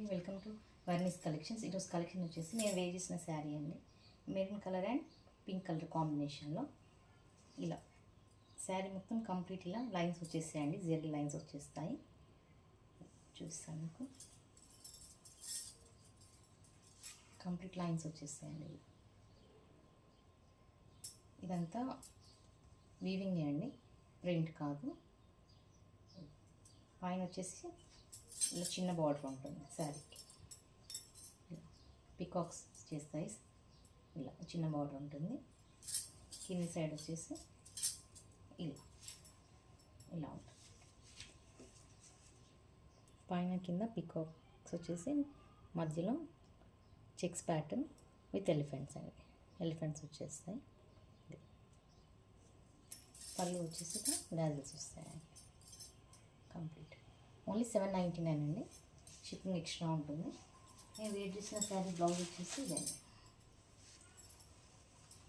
అండి, welcome to వర్నిస్ collections. ఈరోజు collection వచ్చేసి నేను వేర్ చేసిన శారీ అండి. Maroon colour and pink colour కాంబినేషన్లో ఇలా శారీ మొత్తం కంప్లీట్ ఇలా లైన్స్ వచ్చేసాయండి, జెరీ లైన్స్ వచ్చేస్తాయి. చూస్తాను మీకు కంప్లీట్ లైన్స్ వచ్చేస్తాయండి. ఇదంతా వీవింగ్ అండి, ప్రింట్ కాదు. పైన వచ్చేసి ఇలా చిన్న బార్డర్ ఉంటుంది శారీకి, పికాక్స్ చేస్తాయి. ఇలా చిన్న బార్డర్ ఉంటుంది. కింది సైడ్ వచ్చేసి ఇలా ఇలా ఉంటుంది. పైన కింద పికాక్స్ వచ్చేసి మధ్యలో చెక్స్ ప్యాటర్న్ విత్ ఎలిఫెంట్స్ అండి. ఎలిఫెంట్స్ వచ్చేస్తాయి. పళ్ళు వచ్చేసి డాజిల్స్ వస్తాయండి. కంప్లీట్ ఓన్లీ 799 అండి. షిప్పింగ్ ఎక్స్ట్రా ఉంటుంది. నేను వేర్ చేసిన శారీ బ్లౌజ్ వచ్చేసి ఇదండి.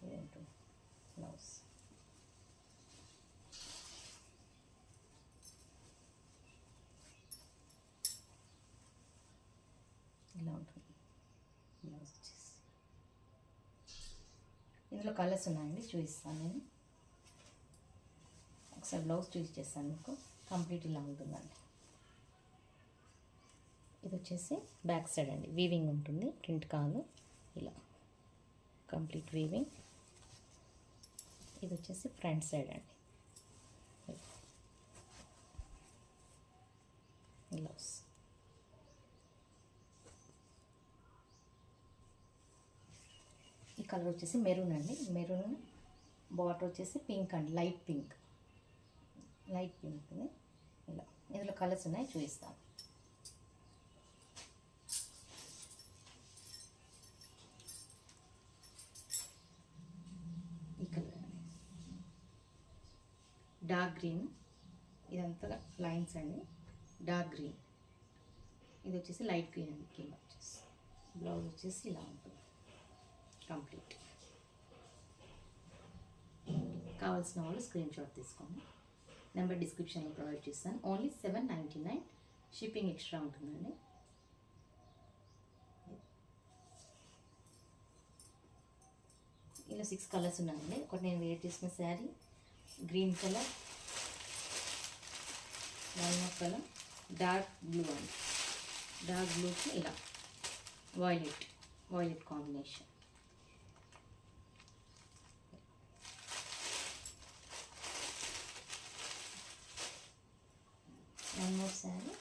ఇదేంటో బ్లౌజ్ ఇలా ఉంటుంది. బ్లౌజ్ వచ్చేసి ఇందులో కలర్స్ ఉన్నాయండి, చూపిస్తాను నేను. ఒకసారి బ్లౌజ్ చూస్ చేస్తాను మీకు. కంప్లీట్ ఇలా ఉంటుందండి. ఇది వచ్చేసి బ్యాక్ సైడ్ అండి, వీవింగ్ ఉంటుంది, ప్రింట్ కాదు. ఇలా కంప్లీట్ వీవింగ్. ఇది వచ్చేసి ఫ్రంట్ సైడ్ అండి. బ్లౌజ్ ఈ కలర్ వచ్చేసి మెరూన్ అండి. మెరూన్ బార్డర్ వచ్చేసి పింక్ అండి, లైట్ పింక్. లైట్ పింక్ ఇలా. ఇందులో కలర్స్ ఉన్నాయి, చూపిస్తాను. ఈ కలర్ డార్క్ గ్రీన్, ఇదంతా లైన్స్ అండి. డార్క్ గ్రీన్, ఇది వచ్చేసి లైట్ గ్రీన్ అండి. కింద వచ్చేసి బ్లౌజ్ వచ్చేసి ఇలా ఉంటుంది కంప్లీట్. కావాల్సిన వాళ్ళు స్క్రీన్ షాట్ తీసుకోండి. నెంబర్ డిస్క్రిప్షన్లో ప్రొవైడ్ చేస్తాను. ఓన్లీ 799, షిప్పింగ్ ఎక్స్ట్రా ఉంటుందండి. ఇలా 6 కలర్స్ ఉన్నాయండి. ఒకటి నేను వేర్ చేసిన sari green colour, walnut colour, dark blue అండి. డార్క్ బ్లూకి ఇలా violet combination. One more sari